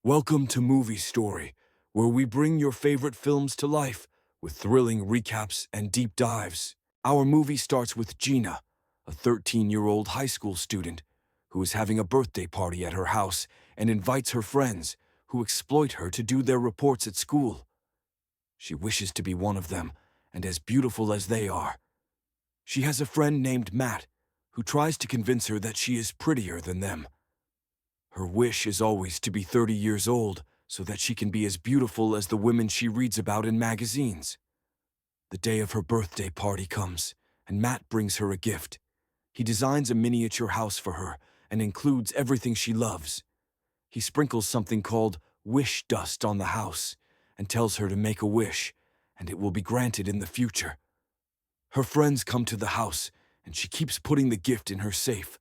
Welcome to Movie Story, where we bring your favorite films to life with thrilling recaps and deep dives. Our movie starts with Gina, a 13-year-old high school student who is having a birthday party at her house and invites her friends, who exploit her to do their reports at school. She wishes to be one of them and as beautiful as they are. She has a friend named Matt, who tries to convince her that she is prettier than them. Her wish is always to be 30 years old so that she can be as beautiful as the women she reads about in magazines. The day of her birthday party comes, and Matt brings her a gift. He designs a miniature house for her and includes everything she loves. He sprinkles something called wish dust on the house and tells her to make a wish, and it will be granted in the future. Her friends come to the house, and she keeps putting the gift in her safe.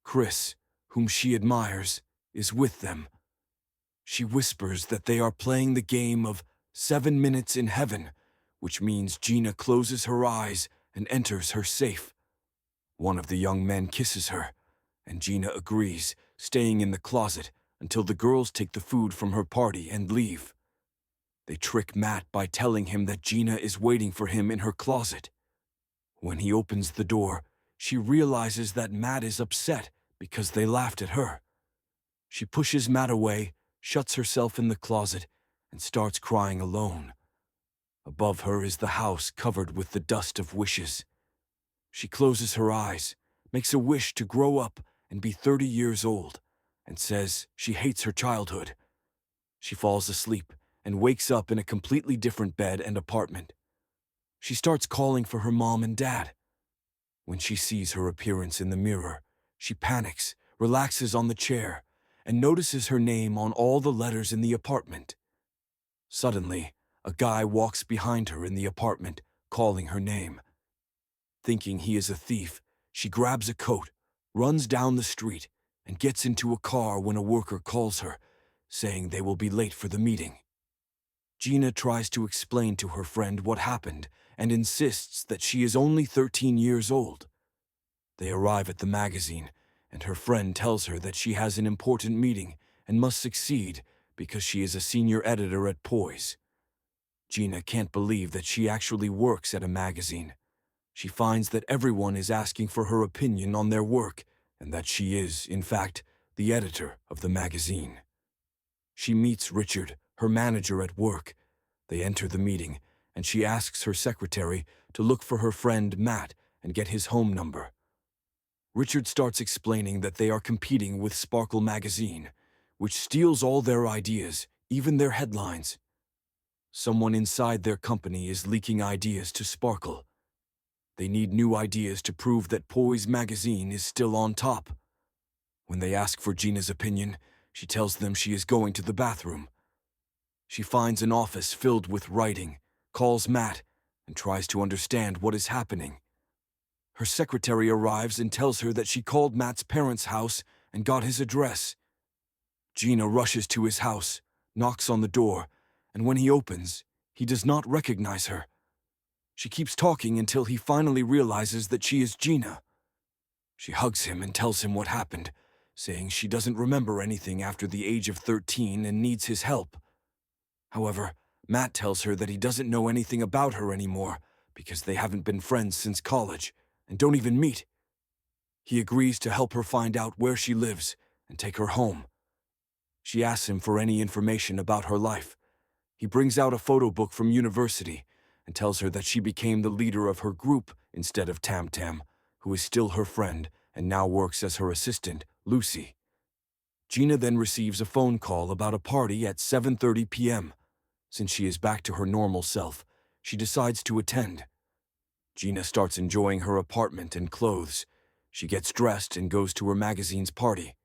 Chris, whom she admires, is with them. She whispers that they are playing the game of 7 minutes in heaven, which means Gina closes her eyes and enters her safe. One of the young men kisses her, and Gina agrees, staying in the closet until the girls take the food from her party and leave. They trick Matt by telling him that Gina is waiting for him in her closet. When he opens the door, she realizes that Matt is upset because they laughed at her. She pushes Matt away, shuts herself in the closet, and starts crying alone. Above her is the house covered with the dust of wishes. She closes her eyes, makes a wish to grow up and be 30 years old, and says she hates her childhood. She falls asleep and wakes up in a completely different bed and apartment. She starts calling for her mom and dad. When she sees her appearance in the mirror, she panics, relaxes on the chair, and notices her name on all the letters in the apartment. Suddenly, a guy walks behind her in the apartment, calling her name. Thinking he is a thief, she grabs a coat, runs down the street, and gets into a car when a worker calls her, saying they will be late for the meeting. Gina tries to explain to her friend what happened and insists that she is only 13 years old. They arrive at the magazine, and her friend tells her that she has an important meeting and must succeed because she is a senior editor at Poise. Gina can't believe that she actually works at a magazine. She finds that everyone is asking for her opinion on their work, and that she is, in fact, the editor of the magazine. She meets Richard, her manager at work. They enter the meeting, and she asks her secretary to look for her friend Matt and get his home number. Richard starts explaining that they are competing with Sparkle magazine, which steals all their ideas, even their headlines. Someone inside their company is leaking ideas to Sparkle. They need new ideas to prove that Poise magazine is still on top. When they ask for Gina's opinion, she tells them she is going to the bathroom. She finds an office filled with writing, calls Matt, and tries to understand what is happening. Her secretary arrives and tells her that she called Matt's parents' house and got his address. Gina rushes to his house, knocks on the door, and when he opens, he does not recognize her. She keeps talking until he finally realizes that she is Gina. She hugs him and tells him what happened, saying she doesn't remember anything after the age of 13 and needs his help. However, Matt tells her that he doesn't know anything about her anymore because they haven't been friends since college and don't even meet. He agrees to help her find out where she lives and take her home. She asks him for any information about her life. He brings out a photo book from university and tells her that she became the leader of her group instead of Tam Tam, who is still her friend and now works as her assistant, Lucy. Gina then receives a phone call about a party at 7:30 p.m. Since she is back to her normal self, she decides to attend. Gina starts enjoying her apartment and clothes. She gets dressed and goes to her magazine's party.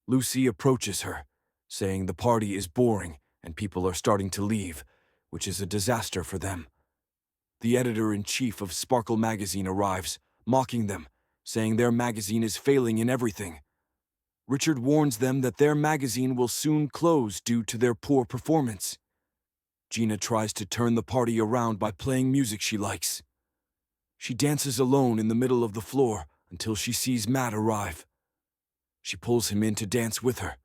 Lucy approaches her, saying the party is boring and people are starting to leave, which is a disaster for them. The editor-in-chief of Sparkle magazine arrives, mocking them, saying their magazine is failing in everything. Richard warns them that their magazine will soon close due to their poor performance. Gina tries to turn the party around by playing music she likes. She dances alone in the middle of the floor until she sees Matt arrive. She pulls him in to dance with her.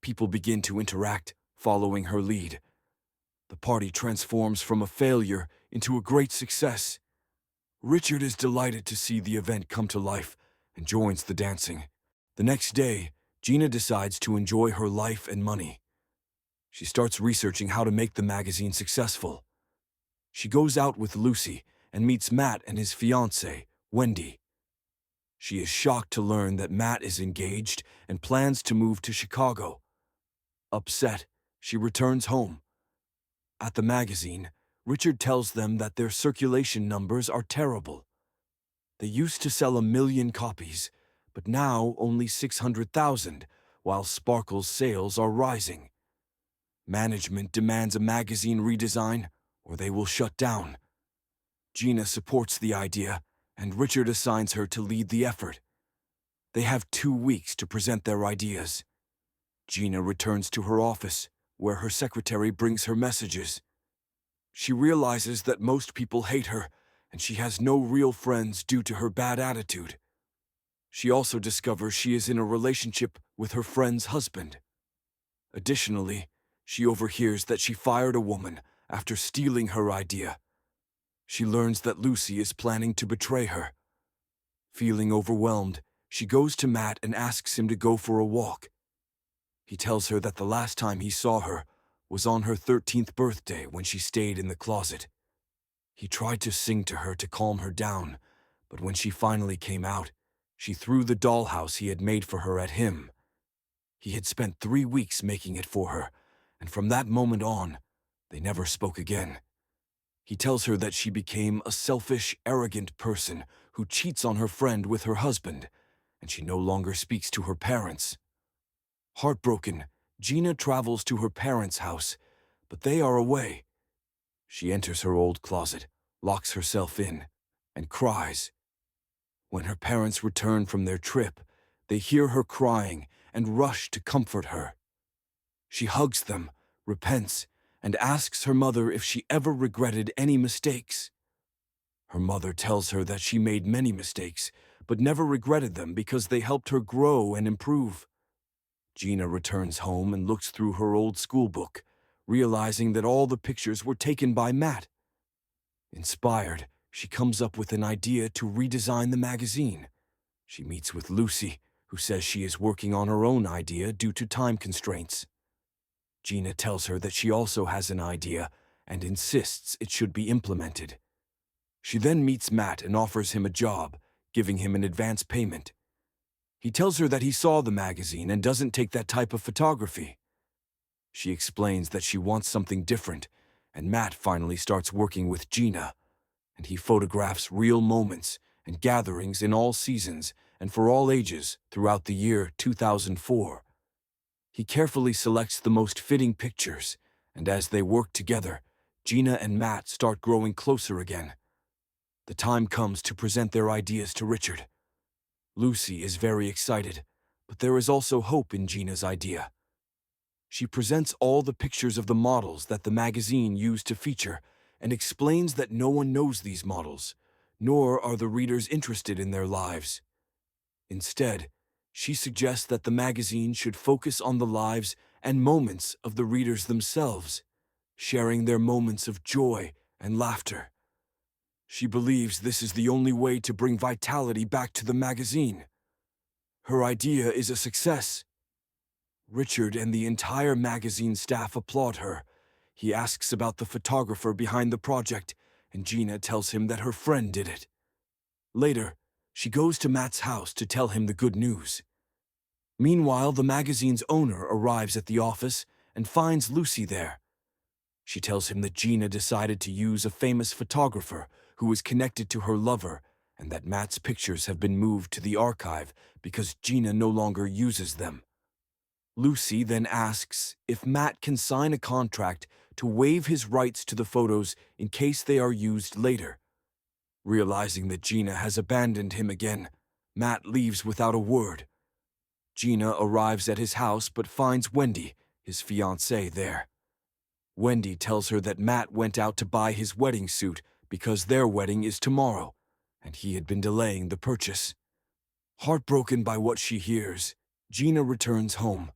People begin to interact, following her lead. The party transforms from a failure into a great success. Richard is delighted to see the event come to life and joins the dancing. The next day, Gina decides to enjoy her life and money. She starts researching how to make the magazine successful. She goes out with Lucy and meets Matt and his fiancée, Wendy. She is shocked to learn that Matt is engaged and plans to move to Chicago. Upset, she returns home. At the magazine, Richard tells them that their circulation numbers are terrible. They used to sell 1 million copies, but now only 600,000, while Sparkle's sales are rising. Management demands a magazine redesign, or they will shut down. Gina supports the idea, and Richard assigns her to lead the effort. They have 2 weeks to present their ideas. Gina returns to her office, where her secretary brings her messages. She realizes that most people hate her, and she has no real friends due to her bad attitude. She also discovers she is in a relationship with her friend's husband. Additionally, she overhears that she fired a woman after stealing her idea. She learns that Lucy is planning to betray her. Feeling overwhelmed, she goes to Matt and asks him to go for a walk. He tells her that the last time he saw her was on her 13th birthday when she stayed in the closet. He tried to sing to her to calm her down, but when she finally came out, she threw the dollhouse he had made for her at him. He had spent 3 weeks making it for her, and from that moment on, they never spoke again. He tells her that she became a selfish, arrogant person who cheats on her friend with her husband, and she no longer speaks to her parents. Heartbroken, Gina travels to her parents' house, but they are away. She enters her old closet, locks herself in, and cries. When her parents return from their trip, they hear her crying and rush to comfort her. She hugs them, repents, and asks her mother if she ever regretted any mistakes. Her mother tells her that she made many mistakes, but never regretted them because they helped her grow and improve. Gina returns home and looks through her old school book, realizing that all the pictures were taken by Matt. Inspired, she comes up with an idea to redesign the magazine. She meets with Lucy, who says she is working on her own idea due to time constraints. Gina tells her that she also has an idea and insists it should be implemented. She then meets Matt and offers him a job, giving him an advance payment. He tells her that he saw the magazine and doesn't take that type of photography. She explains that she wants something different, and Matt finally starts working with Gina, and he photographs real moments and gatherings in all seasons and for all ages throughout the year 2004. He carefully selects the most fitting pictures, and as they work together, Gina and Matt start growing closer again. The time comes to present their ideas to Richard. Lucy is very excited, but there is also hope in Gina's idea. She presents all the pictures of the models that the magazine used to feature and explains that no one knows these models, nor are the readers interested in their lives. Instead, she suggests that the magazine should focus on the lives and moments of the readers themselves, sharing their moments of joy and laughter. She believes this is the only way to bring vitality back to the magazine. Her idea is a success. Richard and the entire magazine staff applaud her. He asks about the photographer behind the project, and Gina tells him that her friend did it. Later, she goes to Matt's house to tell him the good news. Meanwhile, the magazine's owner arrives at the office and finds Lucy there. She tells him that Gina decided to use a famous photographer who was connected to her lover, and that Matt's pictures have been moved to the archive because Gina no longer uses them. Lucy then asks if Matt can sign a contract to waive his rights to the photos in case they are used later. Realizing that Gina has abandoned him again, Matt leaves without a word. Gina arrives at his house but finds Wendy, his fiancée, there. Wendy tells her that Matt went out to buy his wedding suit because their wedding is tomorrow, and he had been delaying the purchase. Heartbroken by what she hears, Gina returns home.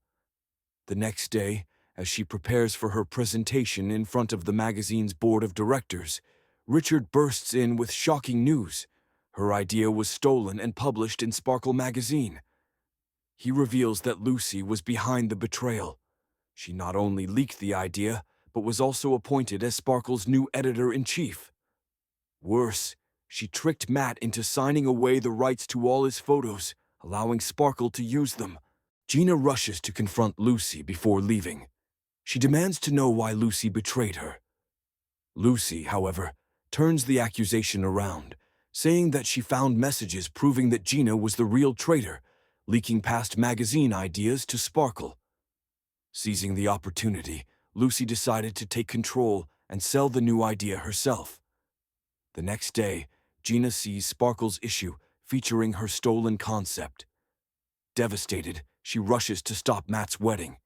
The next day, as she prepares for her presentation in front of the magazine's board of directors, Richard bursts in with shocking news. Her idea was stolen and published in Sparkle magazine. He reveals that Lucy was behind the betrayal. She not only leaked the idea, but was also appointed as Sparkle's new editor-in-chief. Worse, she tricked Matt into signing away the rights to all his photos, allowing Sparkle to use them. Gina rushes to confront Lucy before leaving. She demands to know why Lucy betrayed her. Lucy, however, turns the accusation around, saying that she found messages proving that Gina was the real traitor, leaking past magazine ideas to Sparkle. Seizing the opportunity, Lucy decided to take control and sell the new idea herself. The next day, Gina sees Sparkle's issue featuring her stolen concept. Devastated, she rushes to stop Matt's wedding.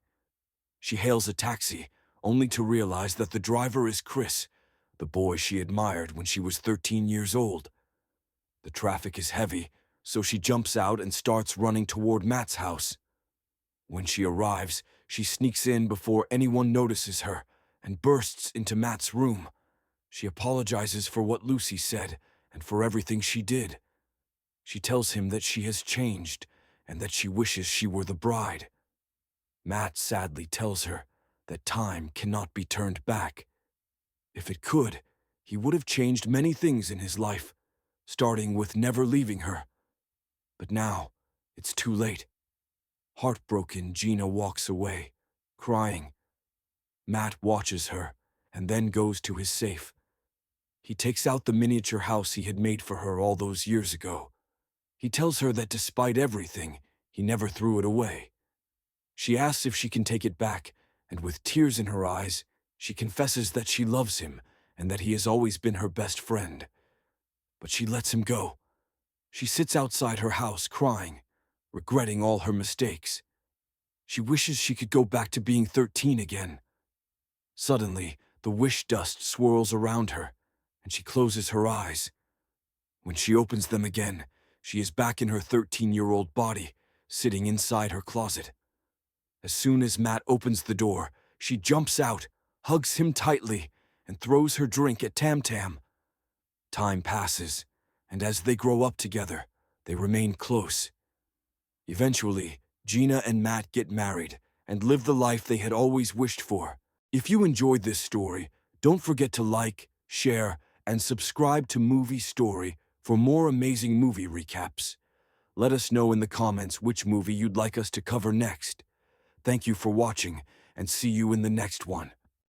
She hails a taxi, only to realize that the driver is Chris, the boy she admired when she was 13 years old. The traffic is heavy, so she jumps out and starts running toward Matt's house. When she arrives, she sneaks in before anyone notices her and bursts into Matt's room. She apologizes for what Lucy said and for everything she did. She tells him that she has changed and that she wishes she were the bride. Matt sadly tells her that time cannot be turned back. If it could, he would have changed many things in his life, starting with never leaving her. But now, it's too late. Heartbroken, Gina walks away, crying. Matt watches her and then goes to his safe. He takes out the miniature house he had made for her all those years ago. He tells her that despite everything, he never threw it away. She asks if she can take it back, and with tears in her eyes, she confesses that she loves him and that he has always been her best friend. But she lets him go. She sits outside her house crying, regretting all her mistakes. She wishes she could go back to being 13 again. Suddenly, the wish dust swirls around her, and she closes her eyes. When she opens them again, she is back in her 13-year-old body, sitting inside her closet. As soon as Matt opens the door, she jumps out, hugs him tightly, and throws her drink at Tam Tam. Time passes, and as they grow up together, they remain close. Eventually, Gina and Matt get married and live the life they had always wished for. If you enjoyed this story, don't forget to like, share, and subscribe to Movie Story for more amazing movie recaps. Let us know in the comments which movie you'd like us to cover next. Thank you for watching, and see you in the next one.